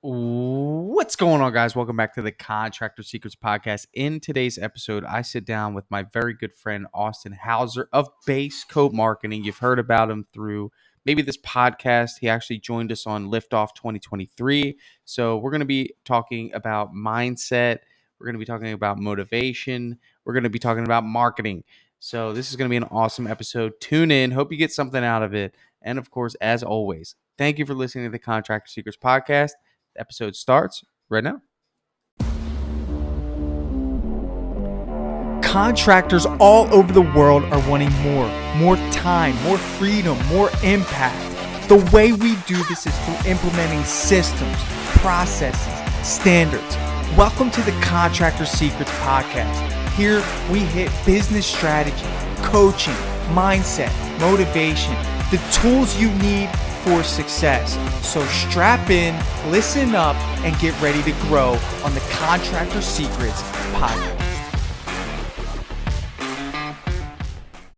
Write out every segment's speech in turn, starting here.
What's going on, guys? Welcome back to the Contractor Secrets Podcast. In today's episode, I sit down with my very good friend, Austin Hauser of Base Coat Marketing. You've heard about him through maybe this podcast. He actually joined us on Liftoff 2023. So we're going to be talking about mindset. We're going to be talking about motivation. We're going to be talking about marketing. So this is going to be an awesome episode. Tune in. Hope you get something out of it. And of course, as always, thank you for listening to the Contractor Secrets Podcast. The episode starts right now. Contractors all over the world are wanting more time, more freedom, more impact. The way we do this is through implementing systems, processes, standards. Welcome to the Contractor Secrets Podcast. Here we hit business strategy, coaching, mindset, motivation, the tools you need for success. So strap in, listen up, and get ready to grow on the Contractor Secrets Podcast.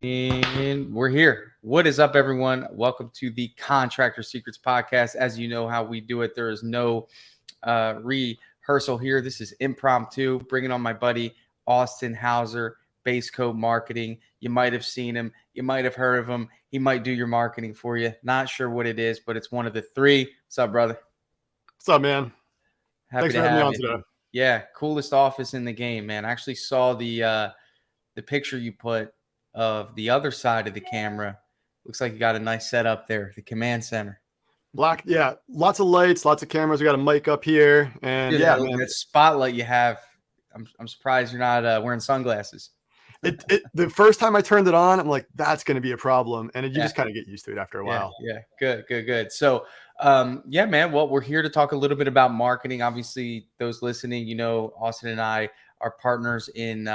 And we're here. What is up, everyone? Welcome to the Contractor Secrets Podcast. As you know how we do it, there is no rehearsal here. This is impromptu. Bringing on my buddy, Austin Hauser, Base Coat Marketing. You might have seen him. You might have heard of him. He might do your marketing for you. Not sure what it is, but it's one of the three. What's up, brother? What's up, man? Happy Thanks to for having me have on you. today. Yeah, coolest office in the game, man. I actually saw the picture you put of the other side of the camera. Looks like you got a nice setup there, the command center. Lots of lights, lots of cameras. We got a mic up here, and Dude, yeah, that spotlight you have. I'm surprised you're not wearing sunglasses. The first time I turned it on, I'm like, that's going to be a problem, and you just kind of get used to it after a while. Yeah, good. So, yeah, man. Well, we're here to talk a little bit about marketing. Obviously, those listening, you know, Austin and I are partners in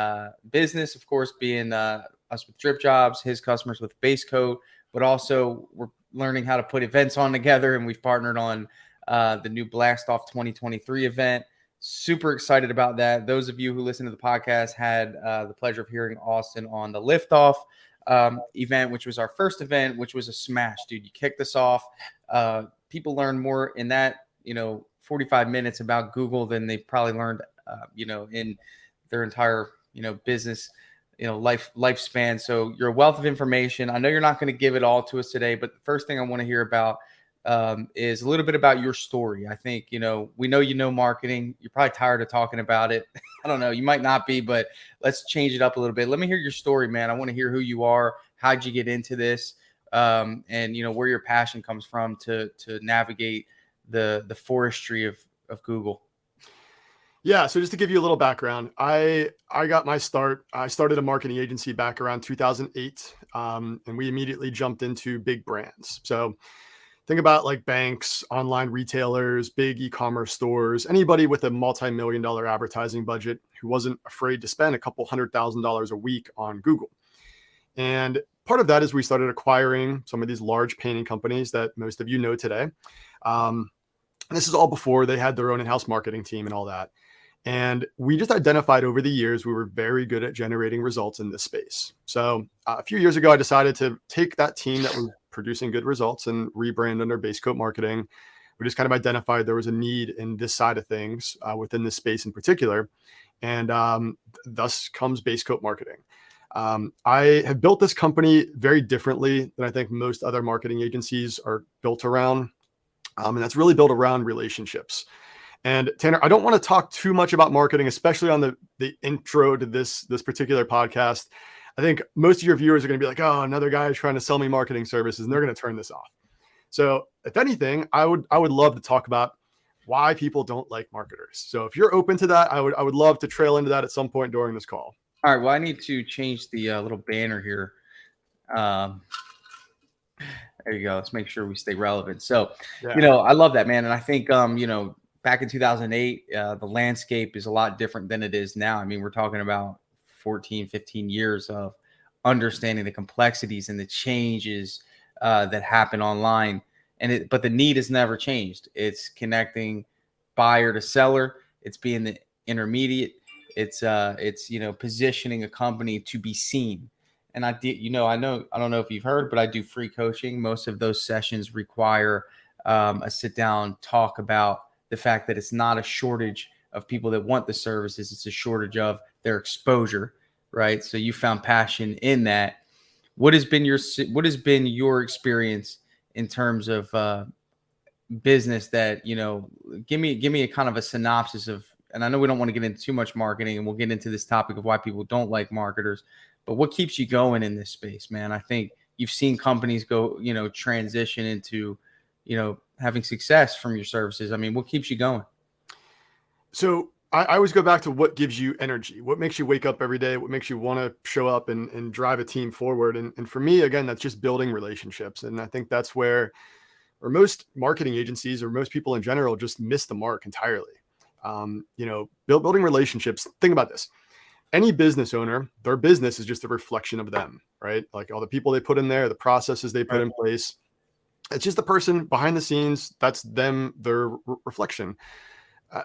business, of course, being us with Dripjobs, his customers with Base Coat, but also we're learning how to put events on together, and we've partnered on the new Blast Off 2023 event. Super excited about that. Those of you who listen to the podcast had the pleasure of hearing Austin on the Liftoff event, which was our first event, which was a smash, dude. You kicked us off. People learned more in that, 45 minutes about Google than they probably learned, in their entire, business, lifespan. So you're a wealth of information. I know you're not going to give it all to us today, but the first thing I want to hear about is a little bit about your story. I think, we know marketing. You're probably tired of talking about it. I don't know. You might not be, but let's change it up a little bit. Let me hear your story, man. I want to hear who you are. How'd you get into this? And, where your passion comes from to navigate the forestry of Google. Yeah. So just to give you a little background, I got my start. I started a marketing agency back around 2008, and we immediately jumped into big brands. So think about like banks, online retailers, big e-commerce stores, anybody with a multi-million-dollar advertising budget who wasn't afraid to spend a couple $100,000 a week on Google. And part of that is we started acquiring some of these large painting companies that most of you know today. And this is all before they had their own in-house marketing team and all that. And we just identified over the years, we were very good at generating results in this space. So a few years ago, I decided to take that team that was producing good results and rebrand under Base Coat Marketing. We just kind of identified there was a need in this side of things within this space in particular. And thus comes Base Coat Marketing. I have built this company very differently than I think most other marketing agencies are built around. And that's really built around relationships. And Tanner, I don't want to talk too much about marketing, especially on the intro to this particular podcast. I think most of your viewers are going to be like, oh, another guy is trying to sell me marketing services, and they're going to turn this off. So if anything, I would love to talk about why people don't like marketers. So if you're open to that, I would love to trail into that at some point during this call. All right. Well, I need to change the little banner here. There you go. Let's make sure we stay relevant. So, I love that, man. And I think, back in 2008, the landscape is a lot different than it is now. I mean, we're talking about 14, 15 years of understanding the complexities and the changes that happen online. But the need has never changed. It's connecting buyer to seller. It's being the intermediate. It's positioning a company to be seen. And I don't know if you've heard, but I do free coaching. Most of those sessions require a sit down talk about the fact that it's not a shortage of people that want the services, it's a shortage of their exposure, right? So you found passion in that. What has been your experience in terms of business that, give me a kind of a synopsis of, and I know we don't want to get into too much marketing, and we'll get into this topic of why people don't like marketers, but what keeps you going in this space, man? I think you've seen companies go, transition into, having success from your services. I mean, what keeps you going? So I always go back to what gives you energy, what makes you wake up every day, what makes you want to show up and drive a team forward. And for me, again, that's just building relationships. And I think that's where most marketing agencies or most people in general just miss the mark entirely. Building relationships. Think about this. Any business owner, their business is just a reflection of them, right? Like all the people they put in there, the processes they put in place. It's just the person behind the scenes. That's them, their reflection.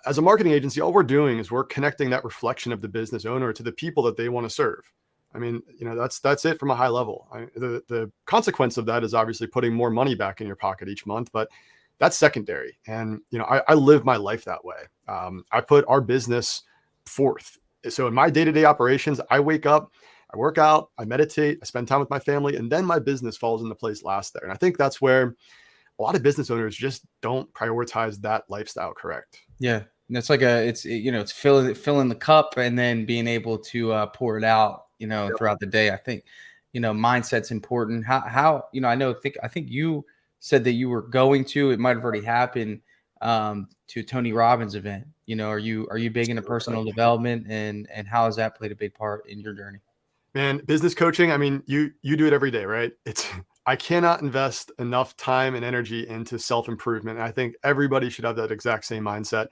As a marketing agency, all we're doing is we're connecting that reflection of the business owner to the people that they want to serve. I mean, that's it from a high level. The consequence of that is obviously putting more money back in your pocket each month, but that's secondary. And, I live my life that way. I put our business forth. So in my day-to-day operations, I wake up, I work out, I meditate, I spend time with my family, and then my business falls into place last there. And I think that's where a lot of business owners just don't prioritize that lifestyle correct. Yeah. And it's like it's filling the cup and then being able to pour it out, throughout the day. I think, mindset's important. How I think you said that you were going to, it might have already happened, to Tony Robbins event. Are you big into personal development, and how has that played a big part in your journey? Man, business coaching, I mean, you do it every day, right? I cannot invest enough time and energy into self-improvement. And I think everybody should have that exact same mindset.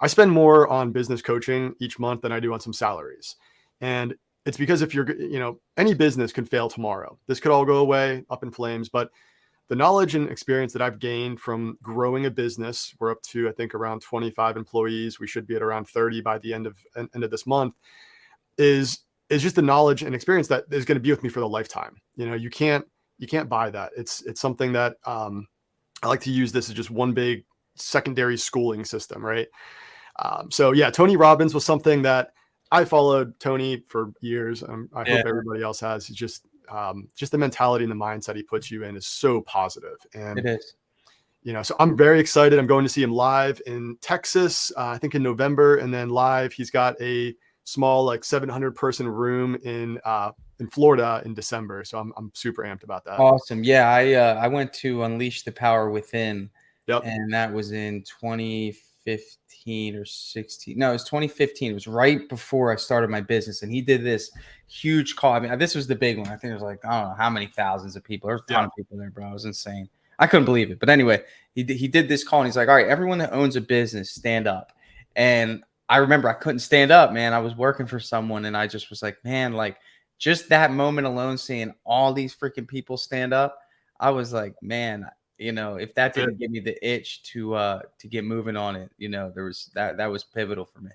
I spend more on business coaching each month than I do on some salaries. And it's because if you're, any business could fail tomorrow. This could all go away up in flames, but the knowledge and experience that I've gained from growing a business, we're up to, I think, around 25 employees. We should be at around 30 by the end of this month, is just the knowledge and experience that is going to be with me for the lifetime. You can't buy that. It's something that I like to use this as just one big secondary schooling system, right? So yeah, Tony Robbins was something that I followed Tony for years. I hope everybody else has. He's just the mentality and the mindset he puts you in is so positive. And it is. So I'm very excited. I'm going to see him live in Texas, I think in November, and then live he's got a small 700 person room in Florida in December. So I'm super amped about that. Awesome. Yeah. I went to Unleash the Power Within. Yep. And that was in 2015 or 16. No, it was 2015. It was right before I started my business. And he did this huge call. I mean, this was the big one. I think it was I don't know how many thousands of people. There was a ton of people there, bro. It was insane. I couldn't believe it. But anyway, he did this call and he's like, all right, everyone that owns a business, stand up. And I remember I couldn't stand up, man. I was working for someone and I just was like, man, just that moment alone, seeing all these freaking people stand up, I was like, man, if that didn't give me the itch to get moving on it, there was that was pivotal for me.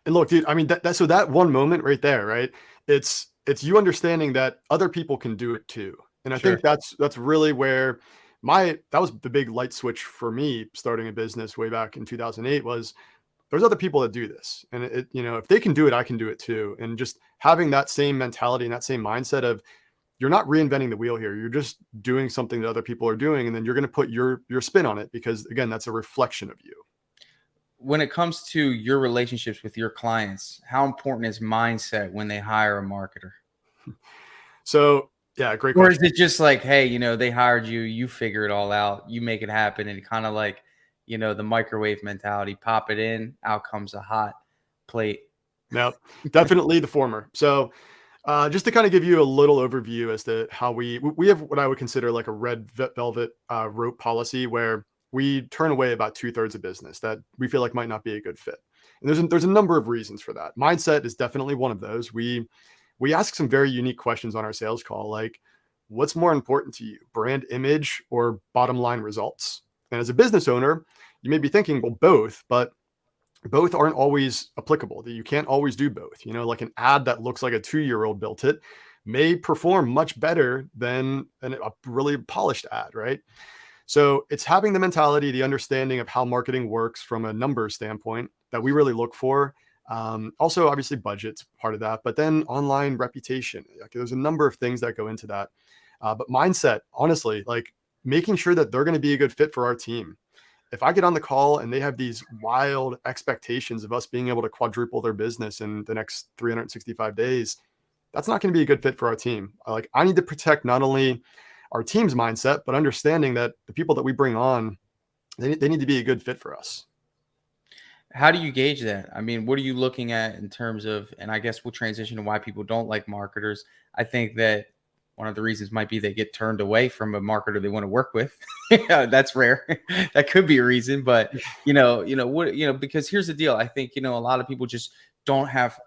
And look, dude, I mean, so that one moment right there, right? It's you understanding that other people can do it too. And I think that's really where that was the big light switch for me starting a business way back in 2008 was there's other people that do this. And if they can do it, I can do it too. And just having that same mentality and that same mindset of you're not reinventing the wheel here. You're just doing something that other people are doing. And then you're going to put your spin on it because again, that's a reflection of you. When it comes to your relationships with your clients, how important is mindset when they hire a marketer? So yeah, great question. Or is it just hey, they hired you, you figure it all out, you make it happen, and kind of the microwave mentality, pop it in, out comes a hot plate? No, definitely the former. So just to kind of give you a little overview as to how we have what I would consider a red velvet rope policy where we turn away about 2/3 of business that we feel like might not be a good fit. And there's a number of reasons for that. Mindset is definitely one of those. We ask some very unique questions on our sales call, like what's more important to you, brand image or bottom line results? And as a business owner, you may be thinking, well, both, but both aren't always applicable. That you can't always do both. Like an ad that looks like a 2-year-old built it may perform much better than a really polished ad, right? So it's having the mentality, the understanding of how marketing works from a numbers standpoint that we really look for. Also, obviously, budget's part of that, but then online reputation. Like, there's a number of things that go into that. But mindset, honestly, like making sure that they're going to be a good fit for our team. If I get on the call and they have these wild expectations of us being able to quadruple their business in the next 365 days, that's not going to be a good fit for our team. Like, I need to protect not only our team's mindset, but understanding that the people that we bring on, they need to be a good fit for us. How do you gauge that? I mean, what are you looking at in terms of, and I guess we'll transition to why people don't like marketers. I think that one of the reasons might be they get turned away from a marketer they want to work with. That's rare. That could be a reason, but because here's the deal. I think, a lot of people just don't have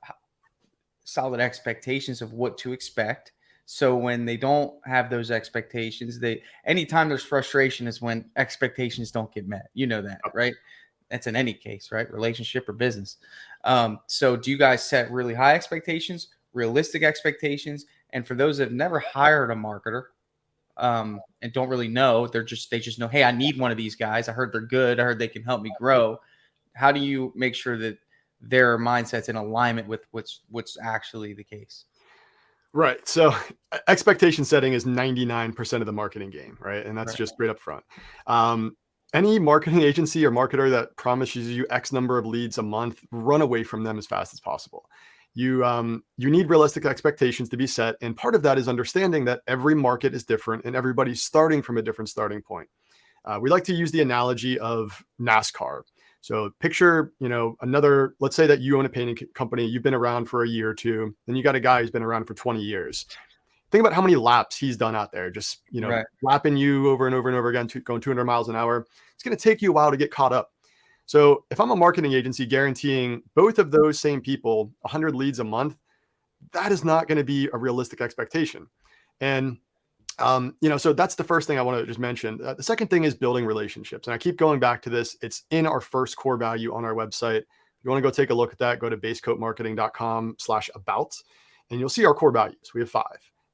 solid expectations of what to expect. So when they don't have those expectations, anytime there's frustration is when expectations don't get met. You know that, right? That's in any case, right? Relationship or business. So do you guys set really high expectations, realistic expectations? And for those that have never hired a marketer and don't really know, they just know, hey, I need one of these guys. I heard they're good. I heard they can help me grow. How do you make sure that their mindset's in alignment with what's actually the case? Right. So expectation setting is 99% of the marketing game, right? And that's Right. just right up front. Any marketing agency or marketer that promises you X number of leads a month, run away from them as fast as possible. You need realistic expectations to be set. And part of that is understanding that every market is different and everybody's starting from a different starting point. We like to use the analogy of NASCAR. So picture, let's say that you own a painting company, you've been around for a year or two, and you got a guy who's been around for 20 years. Think about how many laps he's done out there, just, Right. lapping you over and over and over again, going 200 miles an hour. It's going to take you a while to get caught up. So if I'm a marketing agency guaranteeing both of those same people 100 leads a month, that is not going to be a realistic expectation. And so that's the first thing I want to just mention. The second thing is building relationships. And I keep going back to this. It's in our first core value on our website. If you want to go take a look at that, go to basecoatmarketing.com/about, and you'll see our core values. We have 5.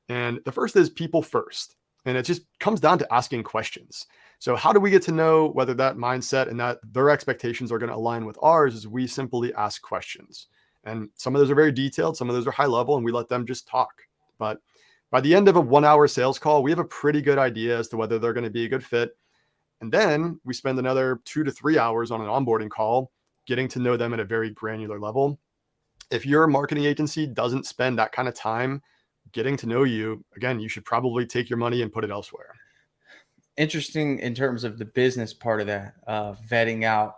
And the first is people first. And it just comes down to asking questions. So how do we get to know whether that mindset and that their expectations are going to align with ours? Is we simply ask questions. And some of those are very detailed. Some of those are high level, and we let them just talk. But by the end of a 1-hour sales call, we have a pretty good idea as to whether they're going to be a good fit. And then we spend another 2 to 3 hours on an onboarding call, getting to know them at a very granular level. If your marketing agency doesn't spend that kind of time getting to know you, again, you should probably take your money and put it elsewhere. Interesting in terms of the business part of that, vetting out.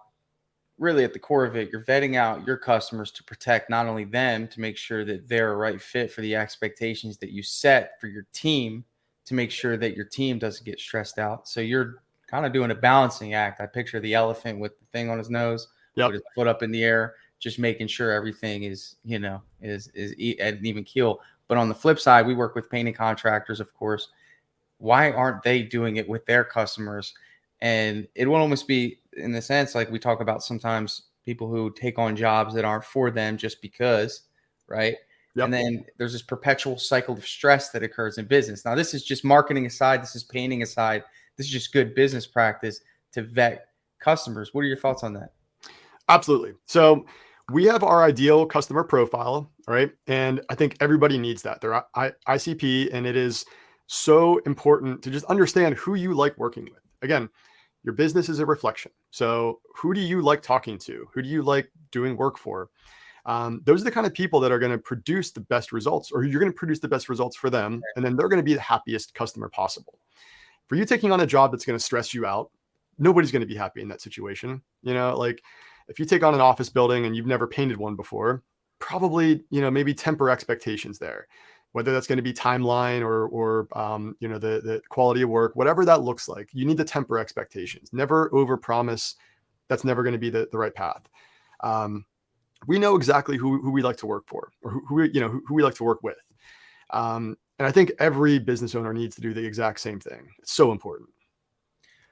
Really at the core of it, you're vetting out your customers to protect not only them, to make sure that they're a right fit for the expectations that you set for your team, to make sure that your team doesn't get stressed out. So you're kind of doing a balancing act. I picture the elephant with the thing on his nose, Yep. with his foot up in the air, just making sure everything is at an even keel. But on the flip side, we work with painting contractors, of course. Why aren't they doing it with their customers? And it will almost be, in the sense, like we talk about sometimes people who take on jobs that aren't for them just because, right? Yep. And then there's this perpetual cycle of stress that occurs in business. Now, this is just marketing aside. This is painting aside. This is just good business practice to vet customers. What are your thoughts on that? Absolutely. So we have our ideal customer profile, right? And I think everybody needs that. They're ICP, and it is so important to just understand who you like working with. Again, your business is a reflection. So who do you like talking to? Who do you like doing work for? Those are the kind of people that are going to produce the best results, or you're going to produce the best results for them. And then they're going to be the happiest customer possible. For you taking on a job that's going to stress you out, nobody's going to be happy in that situation. Like if you take on an office building and you've never painted one before, probably, maybe temper expectations there, whether that's going to be timeline or the quality of work, whatever that looks like. You need to temper expectations. Never overpromise. That's never going to be the right path. We know exactly who we like to work for, or who we like to work with. And I think every business owner needs to do the exact same thing. It's so important.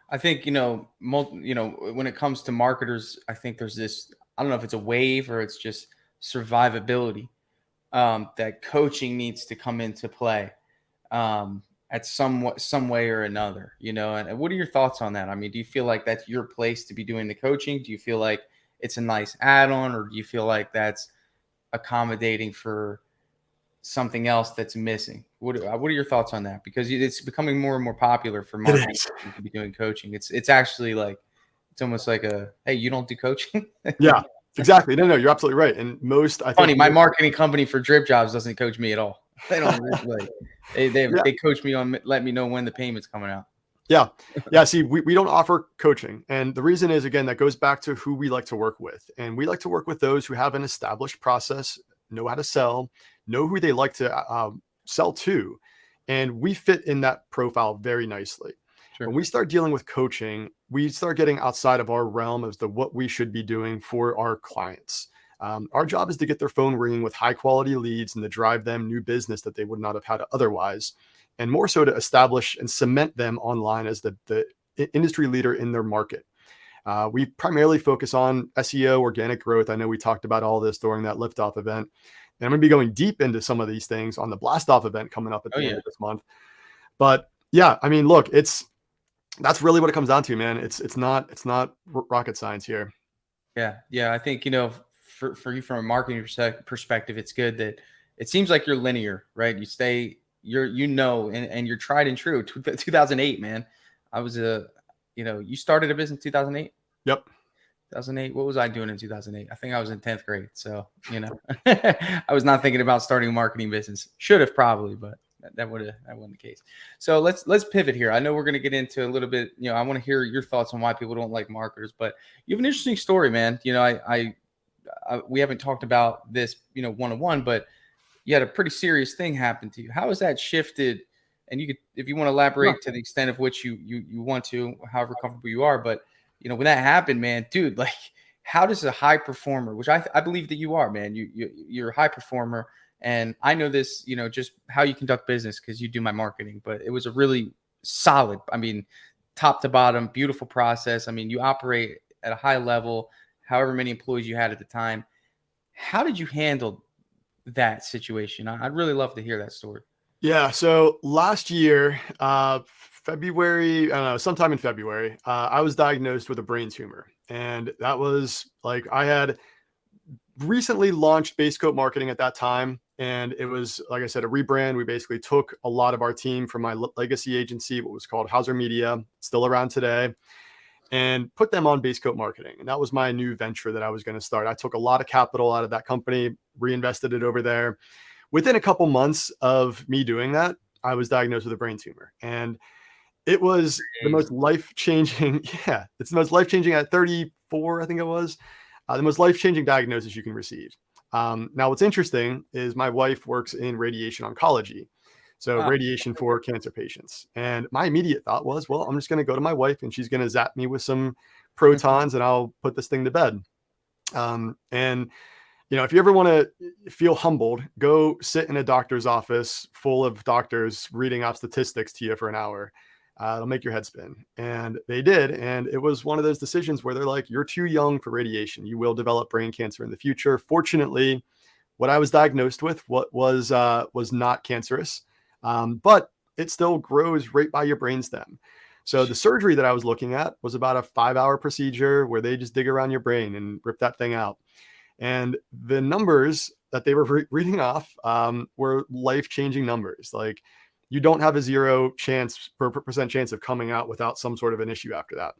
I think, when it comes to marketers, I think there's this, I don't know if it's a wave or it's just survivability, that coaching needs to come into play. at some way or another, and what are your thoughts on that? I mean, do you feel like that's your place to be doing the coaching? Do you feel like it's a nice add-on, or do you feel like that's accommodating for something else that's missing? What are your thoughts on that? Because it's becoming more and more popular for It marketing is. to be doing coaching. It's actually like, it's almost like hey, you don't do coaching? Yeah, exactly. No, you're absolutely right. And I think Funny, my marketing company for Dripjobs doesn't coach me at all. They don't like yeah. they coach me on let me know when the payment's coming out. Yeah. Yeah. See, we don't offer coaching. And the reason is, again, that goes back to who we like to work with. And we like to work with those who have an established process, know how to sell, know who they like to sell to. And we fit in that profile very nicely. Sure. When we start dealing with coaching, we start getting outside of our realm as to what we should be doing for our clients. Our job is to get their phone ringing with high quality leads and to drive them new business that they would not have had otherwise, and more so to establish and cement them online as the industry leader in their market. We primarily focus on SEO, organic growth. I know we talked about all this during that liftoff event, and I'm going to be going deep into some of these things on the blastoff event coming up at the end of this month. But yeah, I mean, look, that's really what it comes down to, man. It's not rocket science here. Yeah. I think, for you from a marketing perspective, it's good that it seems like you're linear, right? You stay, and you're tried and true. 2008, man. I was you started a business in 2008. Yep. 2008. What was I doing in 2008? I think I was in 10th grade. So, I was not thinking about starting a marketing business. Should have probably, but that wasn't the case. So let's pivot here. I know we're going to get into a little bit, I want to hear your thoughts on why people don't like marketers, but you have an interesting story, man. We haven't talked about this, one-on-one, but you had a pretty serious thing happen to you. How has that shifted? And you could, if you want to elaborate to the extent of which you want to, however comfortable you are, but when that happened, man, dude, like, how does a high performer, which I believe that you are, man, you're a high performer. And I know this, just how you conduct business because you do my marketing, but it was a really solid, top to bottom, beautiful process. You operate at a high level, however many employees you had at the time. How did you handle that situation? I'd really love to hear that story. Yeah. So last year, February, I don't know, sometime in February, I was diagnosed with a brain tumor. And that was like, I had recently launched Base Coat Marketing at that time. And it was, like I said, a rebrand. We basically took a lot of our team from my legacy agency, what was called Hauser Media, still around today, and put them on Base Coat Marketing. And that was my new venture that I was going to start. I took a lot of capital out of that company, reinvested it over there. Within a couple months of me doing that, I was diagnosed with a brain tumor. And it was the most life-changing. Yeah, it's the most life-changing at 34, I think it was. The most life-changing diagnosis you can receive. Now, what's interesting is my wife works in radiation oncology. So radiation for cancer patients. And my immediate thought was, well, I'm just going to go to my wife and she's going to zap me with some protons and I'll put this thing to bed. And, if you ever want to feel humbled, go sit in a doctor's office full of doctors reading off statistics to you for an hour. It'll make your head spin. And they did. And it was one of those decisions where they're like, you're too young for radiation. You will develop brain cancer in the future. Fortunately, what I was diagnosed with was not cancerous. But it still grows right by your brainstem. So the surgery that I was looking at was about a 5-hour procedure where they just dig around your brain and rip that thing out. And the numbers that they were reading off were life-changing numbers. Like, you don't have a 0% chance of coming out without some sort of an issue after that.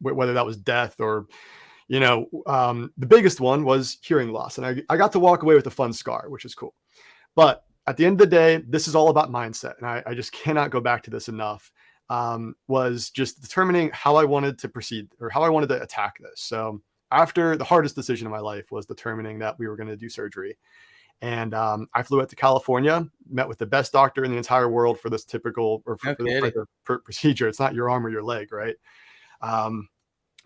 Whether that was death or, the biggest one was hearing loss. And I got to walk away with a fun scar, which is cool. But at the end of the day, this is all about mindset. And I just cannot go back to this enough. Was just determining how I wanted to proceed or how I wanted to attack this. So after the hardest decision of my life was determining that we were going to do surgery. And I flew out to California, met with the best doctor in the entire world for this typical or for this procedure. It's not your arm or your leg, right?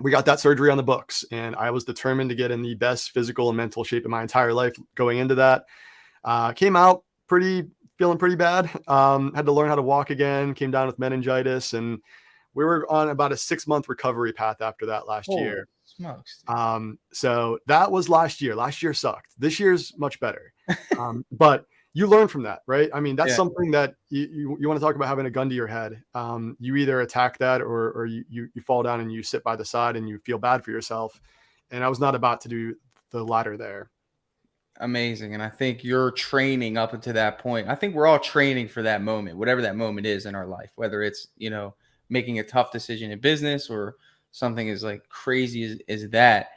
We got that surgery on the books, and I was determined to get in the best physical and mental shape of my entire life going into that. Came out feeling pretty bad. Had to learn how to walk again, came down with meningitis, and we were on about a 6-month recovery path after that last year. Smokes. So that was last year. Last year sucked. This year's much better. But you learn from that, right? I mean, that's Yeah. something that you want to talk about having a gun to your head. You either attack that or you fall down and you sit by the side and you feel bad for yourself. And I was not about to do the latter there. Amazing. And I think you're training up until that point. I think we're all training for that moment, whatever that moment is in our life, whether it's, making a tough decision in business or something as like crazy as that,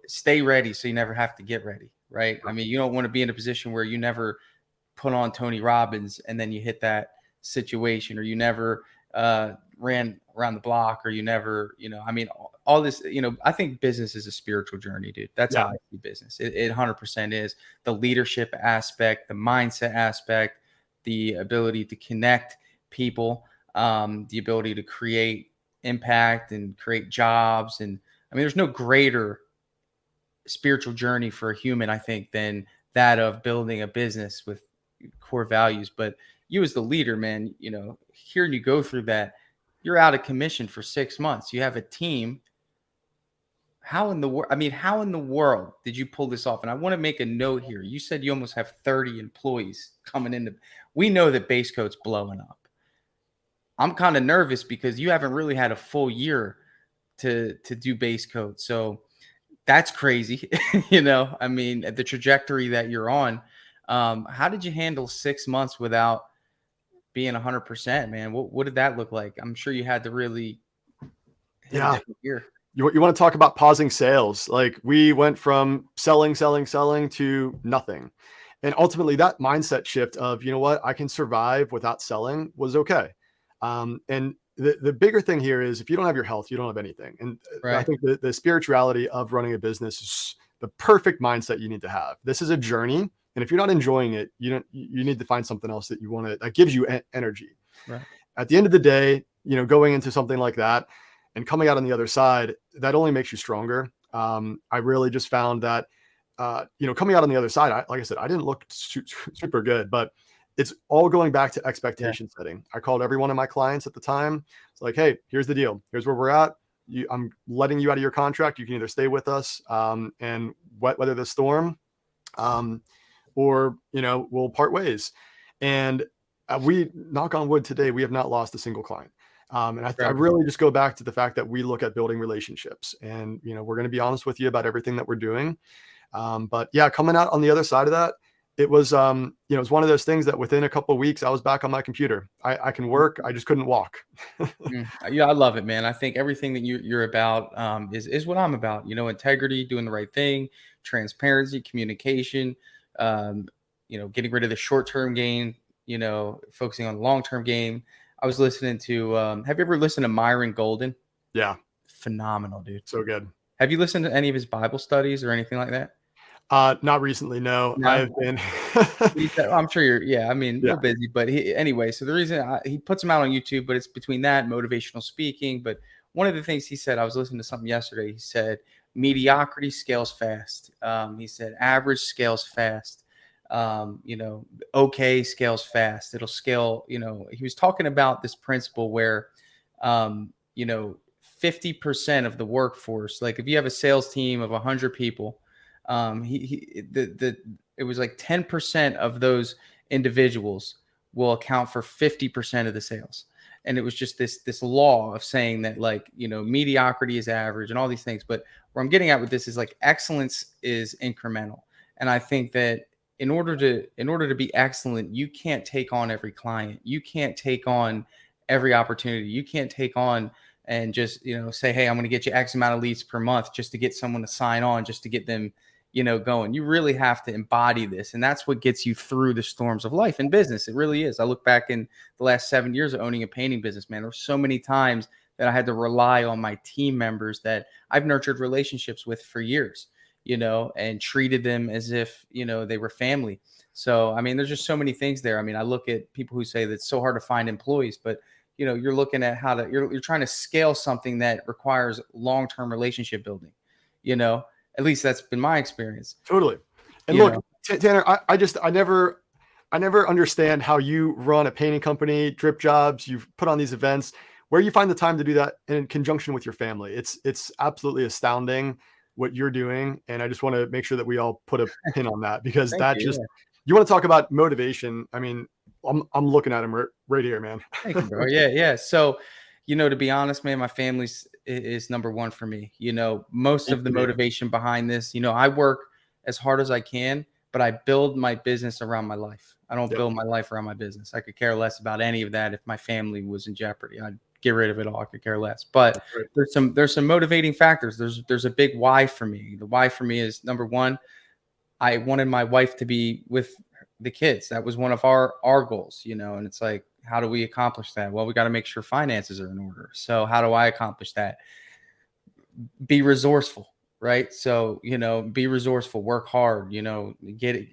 stay ready so you never have to get ready. Right. I mean, you don't want to be in a position where you never put on Tony Robbins and then you hit that situation, or you never ran around the block, or you never, I mean, all this, I think business is a spiritual journey, dude. That's Yeah. how I see business. It 100% is. The leadership aspect, the mindset aspect, the ability to connect people, the ability to create impact and create jobs. And I mean, there's no greater spiritual journey for a human, I think, than that of building a business with core values. But you as the leader, man, hearing you go through that, you're out of commission for 6 months. You have a team. How in the world? I mean, how in the world did you pull this off? And I want to make a note here. You said you almost have 30 employees coming into. We know that base coat's blowing up. I'm kind of nervous because you haven't really had a full year to do base coat. So that's crazy. I mean, at the trajectory that you're on, how did you handle 6 months without being 100%, man? What did that look like? I'm sure you had to really hit a different gear. You want to talk about pausing sales? Like, we went from selling to nothing. And ultimately that mindset shift of, you know what, I can survive without selling was okay. And the bigger thing here is, if you don't have your health, you don't have anything. And I Right. think the spirituality of running a business is the perfect mindset you need to have. This is a journey. And if you're not enjoying it, you need to find something else that you want to, that gives you energy. Right. At the end of the day, going into something like that and coming out on the other side, that only makes you stronger. I really just found that, coming out on the other side, like I said, I didn't look super good, but it's all going back to expectation setting. I called every one of my clients at the time. It's like, hey, here's the deal. Here's where we're at. I'm letting you out of your contract. You can either stay with us and weather the storm, or, we'll part ways. And we, knock on wood, today, we have not lost a single client. And I really just go back to the fact that we look at building relationships, and, we're going to be honest with you about everything that we're doing. But yeah, coming out on the other side of that, it was, it was one of those things that within a couple of weeks, I was back on my computer. I can work. I just couldn't walk. Yeah, I love it, man. I think everything that you're about is what I'm about. Integrity, doing the right thing, transparency, communication, getting rid of the short-term gain, focusing on the long-term game. I was listening to, have you ever listened to Myron Golden? Yeah. Phenomenal, dude. So good. Have you listened to any of his Bible studies or anything like that? Not recently. No, No? I've been, I'm sure we're busy, but anyway, so the reason he puts them out on YouTube, but it's between that and motivational speaking. But one of the things he said, I was listening to something yesterday. He said, mediocrity scales fast. He said, average scales fast. Okay scales fast. It'll scale, he was talking about this principle where, 50% of the workforce, like if you have a sales team of 100 people, it was like 10% of those individuals will account for 50% of the sales. And it was just this law of saying that, like, mediocrity is average and all these things. But where I'm getting at with this is, like, excellence is incremental. And I think that in order to be excellent, you can't take on every client. You can't take on every opportunity. You can't take on and just, say, hey, I'm going to get you X amount of leads per month just to get someone to sign on, just to get them, going. You really have to embody this. And that's what gets you through the storms of life and business. It really is. I look back in the last 7 years of owning a painting business, man, there were so many times that I had to rely on my team members that I've nurtured relationships with for years, and treated them as if, they were family. So, I mean, there's just so many things there. I mean, I look at people who say that it's so hard to find employees, but you're looking at how you're trying to scale something that requires long-term relationship building, at least that's been my experience. Totally. And look, Tanner, I never understand how you run a painting company, Dripjobs. You've put on these events, where you find the time to do that in conjunction with your family. It's absolutely astounding what you're doing. And I just want to make sure that we all put a pin on that, because You want to talk about motivation? I mean, I'm looking at him right here, man. Thank you, bro. Yeah, yeah. So, to be honest, man, my family's is number one for me. Most of the motivation behind this, I work as hard as I can, but I build my business around my life. I don't build my life around my business. I could care less about any of that if my family was in jeopardy. I'd get rid of it all. I could care less. But there's some motivating factors. There's a big why for me. The why for me is, number one, I wanted my wife to be with the kids. That was one of our goals, and it's like, how do we accomplish that? Well, we got to make sure finances are in order. So how do I accomplish that? Be resourceful, right? So, be resourceful, work hard, get it,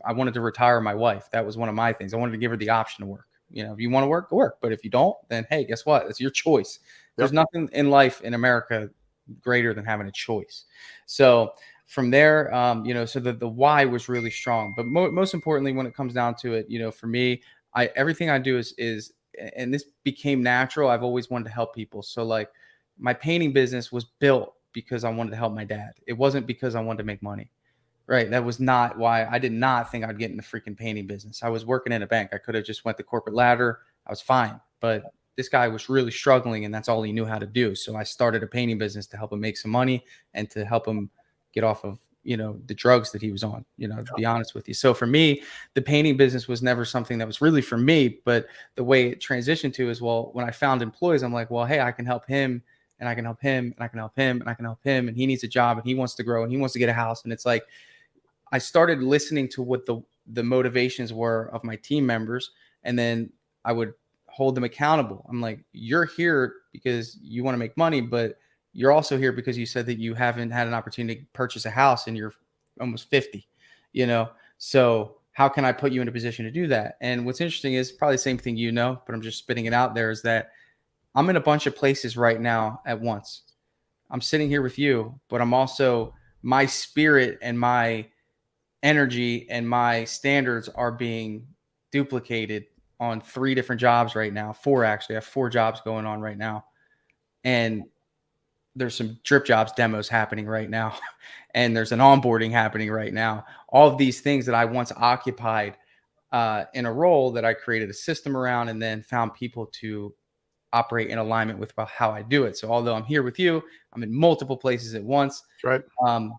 I wanted to retire my wife. That was one of my things. I wanted to give her the option to work. If you want to work, go work. But if you don't, then hey, guess what? It's your choice. There's nothing in life in America greater than having a choice. So from there, so the why was really strong. But most importantly, when it comes down to it, for me, everything I do is, and this became natural. I've always wanted to help people. So like my painting business was built because I wanted to help my dad. It wasn't because I wanted to make money, right? That was not why. I did not think I'd get in the freaking painting business. I was working in a bank. I could have just went the corporate ladder. I was fine. But this guy was really struggling, and that's all he knew how to do. So I started a painting business to help him make some money and to help him get off of, the drugs that he was on, to be honest with you. So for me, the painting business was never something that was really for me, but the way it transitioned to is, well, when I found employees, I'm like, well, hey, I can help him, and I can help him, and I can help him, and I can help him. And he needs a job, and he wants to grow, and he wants to get a house. And it's like, I started listening to what the motivations were of my team members. And then I would hold them accountable. I'm like, you're here because you want to make money, but you're also here because you said that you haven't had an opportunity to purchase a house and you're almost 50, So how can I put you in a position to do that? And what's interesting is probably the same thing, but I'm just spitting it out there, is that I'm in a bunch of places right now at once. I'm sitting here with you, but I'm also, my spirit and my energy and my standards are being duplicated on 3 different jobs right now. 4, actually. I have 4 jobs going on right now. And there's some Dripjobs demos happening right now. And there's an onboarding happening right now. All of these things that I once occupied in a role that I created a system around, and then found people to operate in alignment with how I do it. So although I'm here with you, I'm in multiple places at once. That's right.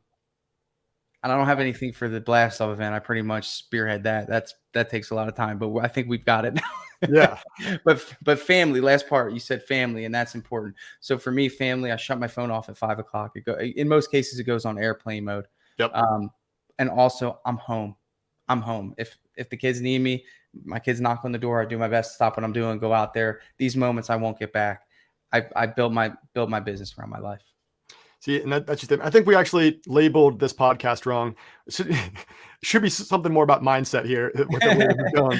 And I don't have anything for the blast off event. I pretty much spearhead that. That takes a lot of time, but I think we've got it now. Yeah. But family, last part, you said family, and that's important. So for me, family, I shut my phone off at 5 o'clock. In most cases, it goes on airplane mode. Yep. And also I'm home. If the kids need me, my kids knock on the door, I do my best to stop what I'm doing, go out there. These moments I won't get back. I build my business around my life. See, and that's just it. I think we actually labeled this podcast wrong. Should be something more about mindset here with the way we're going.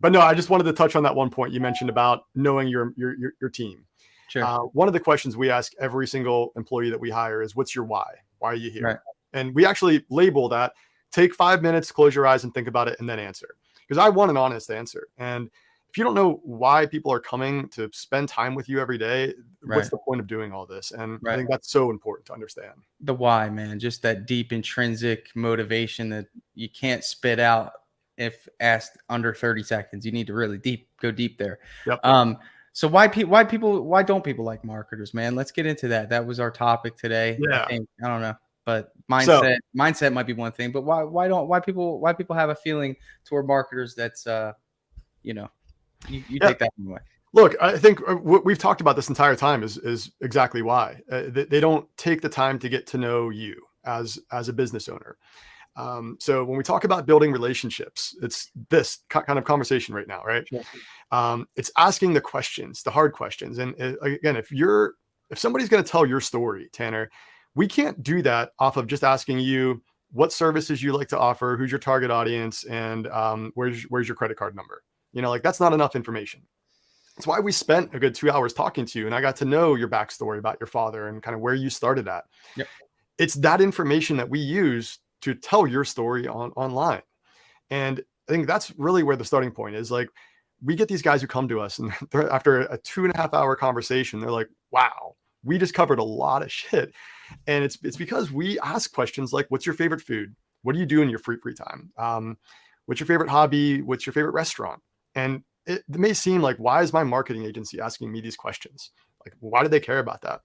But no, I just wanted to touch on that one point you mentioned about knowing your team. Sure. One of the questions we ask every single employee that we hire is, what's your why? Why are you here? Right. And we actually label that. Take 5 minutes, close your eyes and think about it, and then answer. Because I want an honest answer. And if you don't know why people are coming to spend time with you every day, what's the point of doing all this? And I think that's so important to understand. The why, man, just that deep intrinsic motivation that you can't spit out if asked under 30 seconds. You need to really go deep there. Yep. So why don't people like marketers, man? Let's get into that. That was our topic today. Yeah. I don't know. But mindset might be one thing, but why people have a feeling toward marketers that's you take that one away. Look, I think what we've talked about this entire time is exactly why they don't take the time to get to know you as a business owner. So when we talk about building relationships, it's this kind of conversation right now, right? Sure. It's asking the questions, the hard questions. And again, if somebody's going to tell your story, Tanner, we can't do that off of just asking you what services you like to offer, who's your target audience, and where's your credit card number. That's not enough information. That's why we spent a good 2 hours talking to you, and I got to know your backstory about your father and kind of where you started at. Yep. It's that information that we use to tell your story online. And I think that's really where the starting point is. Like, we get these guys who come to us, and after a 2.5 hour conversation, they're like, wow, we just covered a lot of shit. And it's because we ask questions like, what's your favorite food? What do you do in your free time? What's your favorite hobby? What's your favorite restaurant? And it may seem like, why is my marketing agency asking me these questions? Like, why do they care about that?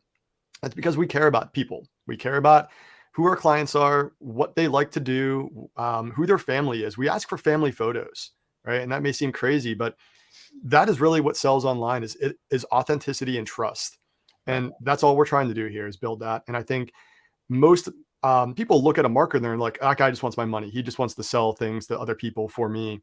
That's because we care about people. We care about who our clients are, what they like to do, who their family is. We ask for family photos, right? And that may seem crazy, but that is really what sells online is authenticity and trust. And that's all we're trying to do here is build that. And I think most people look at a marketer and they're like, that guy just wants my money. He just wants to sell things to other people for me.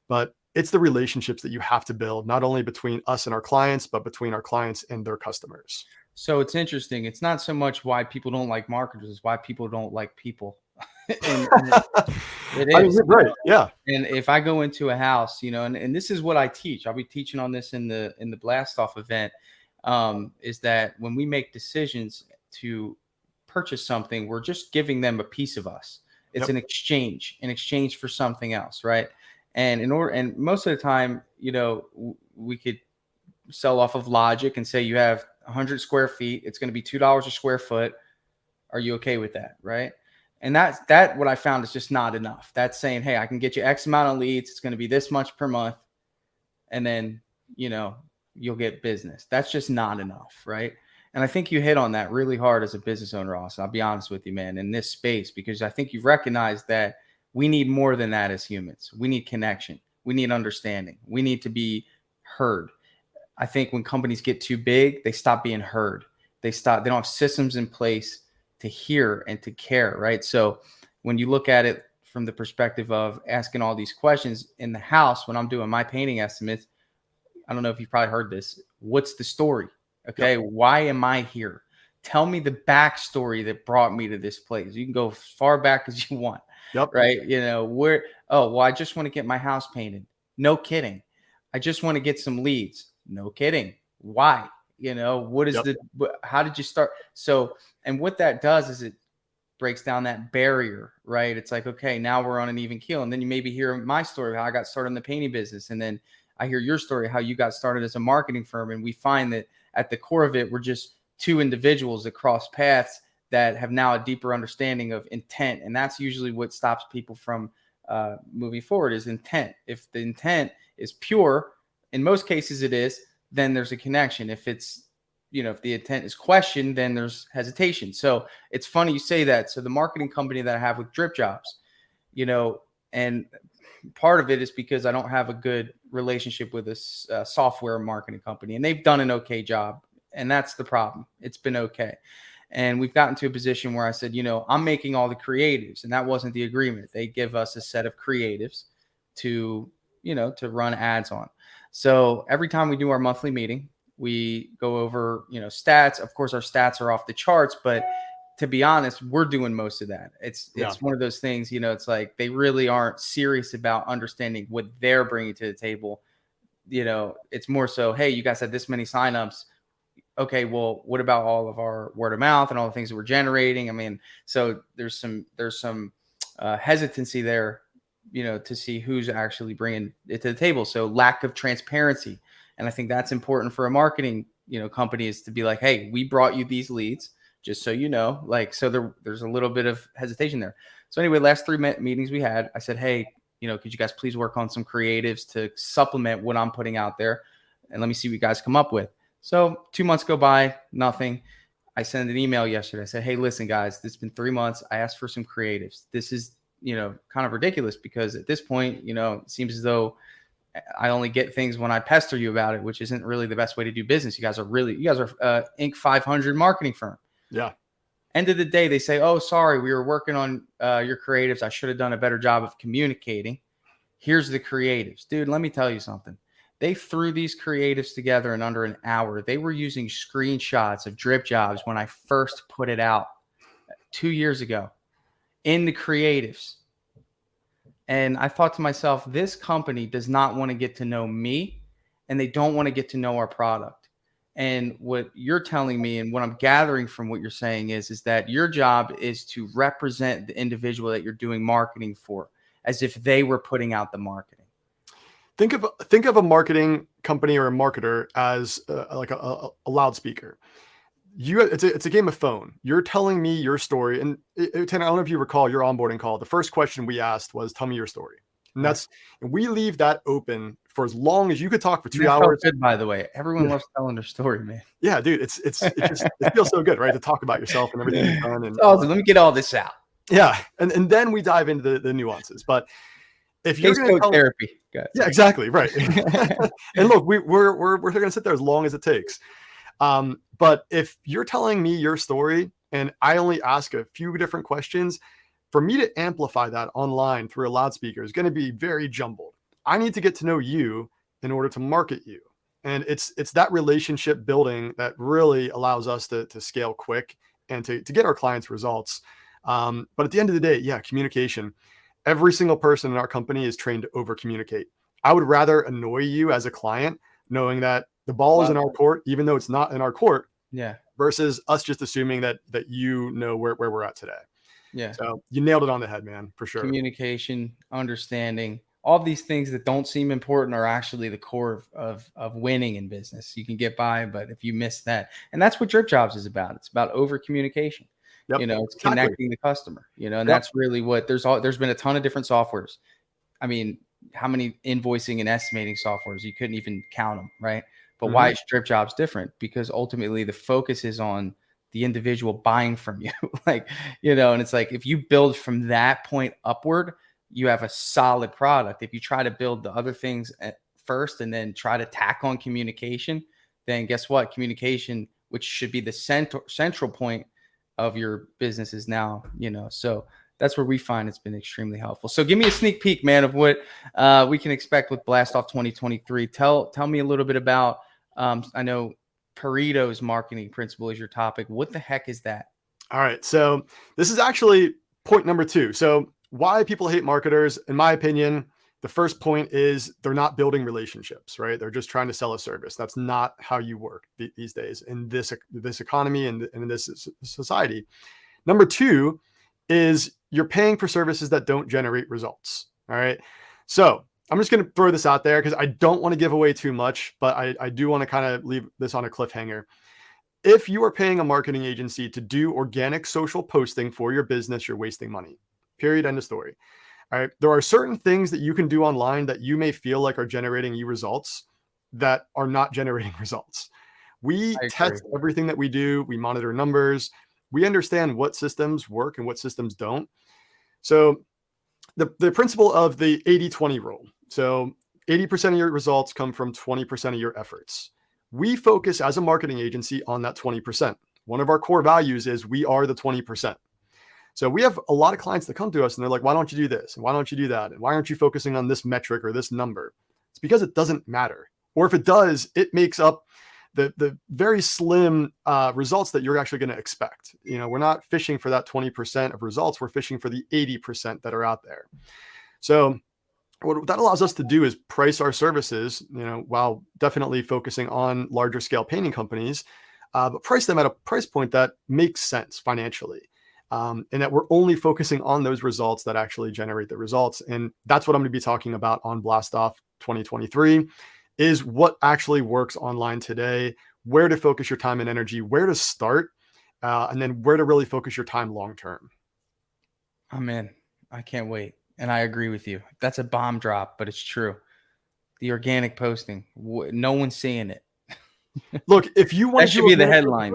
But it's the relationships that you have to build, not only between us and our clients, but between our clients and their customers. So it's interesting. It's not so much why people don't like marketers, it's why people don't like people. and it is. I mean, right. Yeah. And if I go into a house, and this is what I teach, I'll be teaching on this in the blast off event, is that when we make decisions to purchase something, we're just giving them a piece of us. It's an exchange for something else. Right. And and most of the time, we could sell off of logic and say you have 100 square feet, it's going to be $2 a square foot. Are you okay with that? Right. And that what I found is just not enough. That's saying, hey, I can get you X amount of leads. It's going to be this much per month. And then, you'll get business. That's just not enough. Right. And I think you hit on that really hard as a business owner, Austin. I'll be honest with you, man, in this space, because I think you've recognized that we need more than that as humans. We need connection. We need understanding. We need to be heard. I think when companies get too big, they stop being heard. They don't have systems in place to hear and to care, right? So when you look at it from the perspective of asking all these questions in the house, when I'm doing my painting estimates, I don't know if you've probably heard this. What's the story? Okay. Yep. Why am I here? Tell me the backstory that brought me to this place. You can go as far back as you want. Yep. Right. I just want to get my house painted. No kidding. I just want to get some leads. No kidding. Why? What is how did you start? So, and what that does is it breaks down that barrier, right? It's like, okay, now we're on an even keel. And then you maybe hear my story, how I got started in the painting business. And then I hear your story, how you got started as a marketing firm. And we find that at the core of it, we're just two individuals that cross paths that have now a deeper understanding of intent. And that's usually what stops people from moving forward is intent. If the intent is pure, in most cases it is, then there's a connection. If it's, if the intent is questioned, then there's hesitation. So it's funny you say that. So the marketing company that I have with Dripjobs, and part of it is because I don't have a good relationship with this software marketing company, and they've done an okay job. And that's the problem. It's been okay. And we've gotten to a position where I said, I'm making all the creatives, and that wasn't the agreement. They give us a set of creatives to run ads on. So every time we do our monthly meeting, we go over, stats. Of course, our stats are off the charts, but to be honest, we're doing most of that. It's one of those things, it's like they really aren't serious about understanding what they're bringing to the table. It's more so, hey, you guys had this many signups. Okay, well, what about all of our word of mouth and all the things that we're generating? I mean, so there's some hesitancy there, to see who's actually bringing it to the table. So lack of transparency. And I think that's important for a marketing, company is to be like, hey, we brought you these leads, just so you know, so there's a little bit of hesitation there. So anyway, last 3 meetings we had, I said, hey, could you guys please work on some creatives to supplement what I'm putting out there? And let me see what you guys come up with. So 2 months go by, nothing. I sent an email yesterday. I said, hey, listen, guys, it's been 3 months. I asked for some creatives. This is, kind of ridiculous because at this point, it seems as though I only get things when I pester you about it, which isn't really the best way to do business. You guys are Inc. 500 marketing firm. Yeah. End of the day, they say, oh, sorry, we were working on your creatives. I should have done a better job of communicating. Here's the creatives. Dude, let me tell you something. They threw these creatives together in under an hour. They were using screenshots of Dripjobs when I first put it out 2 years ago in the creatives. And I thought to myself, this company does not want to get to know me, and they don't want to get to know our product. And what you're telling me and what I'm gathering from what you're saying is that your job is to represent the individual that you're doing marketing for as if they were putting out the marketing. Think of a marketing company or a marketer as like a loudspeaker. it's a game of phone. You're telling me your story. And Tanner, I don't know if you recall your onboarding call. The first question we asked was, tell me your story. And and we leave that open for as long as you could talk for 2 hours. Good, by the way. Everyone loves telling their story, man. Yeah, dude. It feels so good, right? To talk about yourself and everything you've done. And awesome. Let me get all this out. Yeah. And then we dive into the nuances. But if you're going to therapy, guys. Yeah, exactly. Right. And look, we're going to sit there as long as it takes. But if you're telling me your story and I only ask a few different questions, for me to amplify that online through a loudspeaker is going to be very jumbled. I need to get to know you in order to market you. And it's that relationship building that really allows us to scale quick and to get our clients results. But at the end of the day, yeah, communication. Every single person in our company is trained to over communicate. I would rather annoy you as a client, knowing that the ball is in our court, even though it's not in our court. Yeah. Versus us just assuming that you know where we're at today. Yeah. So you nailed it on the head, man, for sure. Communication, understanding, all of these things that don't seem important are actually the core of winning in business. You can get by, but if you miss that, and that's what Dripjobs is about. It's about over communication. Yep. You know, it's connecting the customer, you know, and that's really what there's been a ton of different softwares. I mean, how many invoicing and estimating softwares? You couldn't even count them, right? But why is Dripjobs different? Because ultimately the focus is on the individual buying from you. Like, you know, and it's like, if you build from that point upward, you have a solid product. If you try to build the other things at first and then try to tack on communication, then guess what? Communication, which should be the central point of your business, is now, you know, so that's where we find it's been extremely helpful. So give me a sneak peek, man, of what we can expect with Blast Off 2023. Tell me a little bit about, I know Pareto's marketing principle is your topic. What the heck is that? All right. So this is actually point number 2. So why people hate marketers, in my opinion, the first point is they're not building relationships, right? They're just trying to sell a service. That's not how you work these days in this economy and in this society. Number 2 is you're paying for services that don't generate results. All right. So I'm just going to throw this out there because I don't want to give away too much, but I do want to kind of leave this on a cliffhanger. If you are paying a marketing agency to do organic social posting for your business, you're wasting money. Period. End of story. All right. There are certain things that you can do online that you may feel like are generating you results that are not generating results. We test everything that we do. We monitor numbers. We understand what systems work and what systems don't. So the principle of the 80-20 rule. So 80% of your results come from 20% of your efforts. We focus as a marketing agency on that 20%. One of our core values is we are the 20%. So we have a lot of clients that come to us and they're like, why don't you do this? And why don't you do that? And why aren't you focusing on this metric or this number? It's because it doesn't matter. Or if it does, it makes up the very slim results that you're actually going to expect. You know, we're not fishing for that 20% of results. We're fishing for the 80% that are out there. So what that allows us to do is price our services, you know, while definitely focusing on larger scale painting companies, but price them at a price point that makes sense financially. And that we're only focusing on those results that actually generate the results. And that's what I'm going to be talking about on Blast Off 2023 is what actually works online today, where to focus your time and energy, where to start, and then where to really focus your time long-term. I'm in. I can't wait. And I agree with you. That's a bomb drop, but it's true. The organic posting, no one's seeing it. Look, if you want, that should be the headline.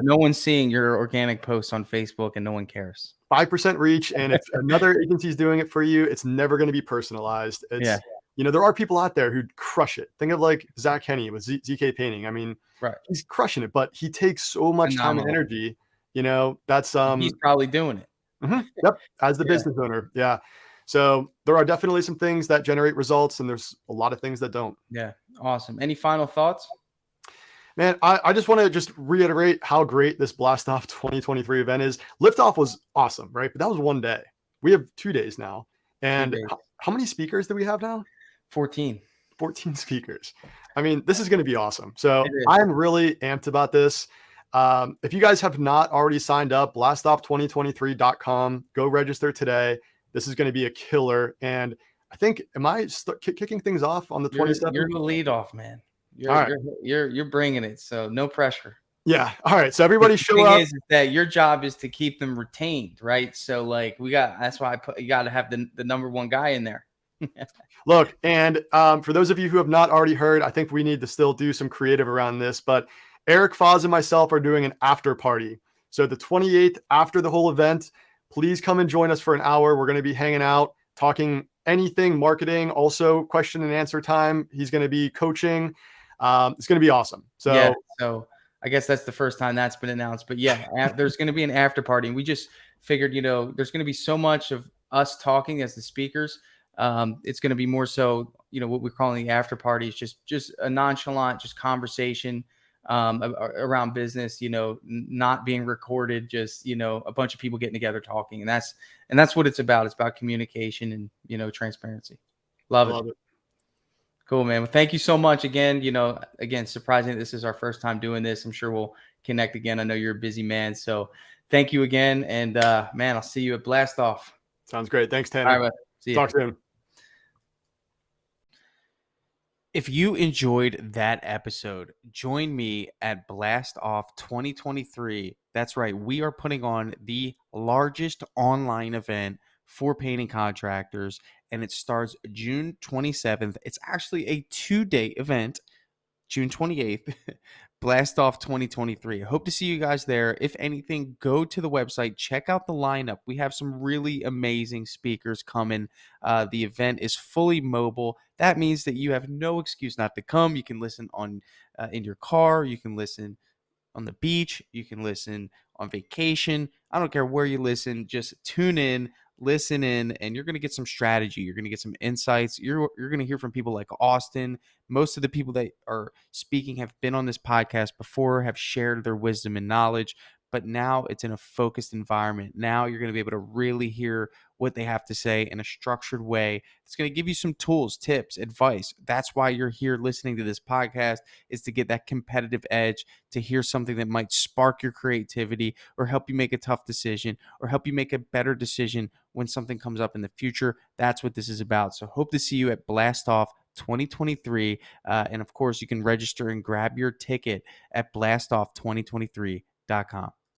No one's seeing your organic posts on Facebook, and no one cares. 5% reach, and if another agency is doing it for you, it's never going to be personalized. It's you know, there are people out there who crush it. Think of like Zach Henney with ZK Painting. I mean, he's crushing it, but he takes so much time and energy. You know, that's he's probably doing it. Yep, as the business owner, yeah. So there are definitely some things that generate results, and there's a lot of things that don't. Yeah, awesome. Any final thoughts? Man, I just want to just reiterate how great this Blast Off 2023 event is. Liftoff was awesome, right? But that was one day. We have 2 days now. And how many speakers do we have now? 14 speakers. I mean, this is going to be awesome. So I'm really amped about this. If you guys have not already signed up, blastoff2023.com, go register today. This is going to be a killer. And I think, am I kicking things off on the 27th? You're the lead off, man. You're bringing it. So no pressure. Yeah. All right. So everybody The show thing up. is that your job is to keep them retained, right? So like that's why you got to have the number one guy in there. Look, and for those of you who have not already heard, I think we need to still do some creative around this, but Eric Foz and myself are doing an after party. So the 28th, after the whole event, please come and join us for an hour. We're going to be hanging out, talking anything marketing, also question and answer time. He's going to be coaching. It's going to be awesome. So Yeah. So I guess that's the first time that's been announced. But yeah, there's going to be an after party. And we just figured, there's going to be so much of us talking as the speakers. It's going to be more so, what we're calling the after party is just a nonchalant, just conversation around business, not being recorded, just, a bunch of people getting together talking. And that's what it's about. It's about communication and, transparency. I Love it. love it. Cool, man. Well, thank you so much again. Again, surprising that this is our first time doing this. I'm sure we'll connect again. I know you're a busy man. So thank you again. And man, I'll see you at Blast Off. Sounds great. Thanks, Tanner. All right, man. See you. Talk soon. If you enjoyed that episode, join me at Blast Off 2023. That's right. We are putting on the largest online event for painting contractors, and it starts June 27th. It's actually a 2-day event, June 28th. Blast Off 2023. I hope to see you guys there. If anything, go to the website, check out the lineup. We have some really amazing speakers coming. The event is fully mobile. That means that you have no excuse not to come. You can listen on in your car. You can listen on the beach. You can listen on vacation. I don't care where you listen. Just tune in, listen in, and you're going to get some strategy. You're going to get some insights. You're going to hear from people like Austin. Most of the people that are speaking have been on this podcast before, have shared their wisdom and knowledge, but now it's in a focused environment. Now you're going to be able to really hear what they have to say in a structured way. It's going to give you some tools, tips, advice. That's why you're here listening to this podcast, is to get that competitive edge, to hear something that might spark your creativity or help you make a tough decision or help you make a better decision when something comes up in the future. That's what this is about. So hope to see you at Blast Off 2023. And of course, you can register and grab your ticket at blastoff2023.com.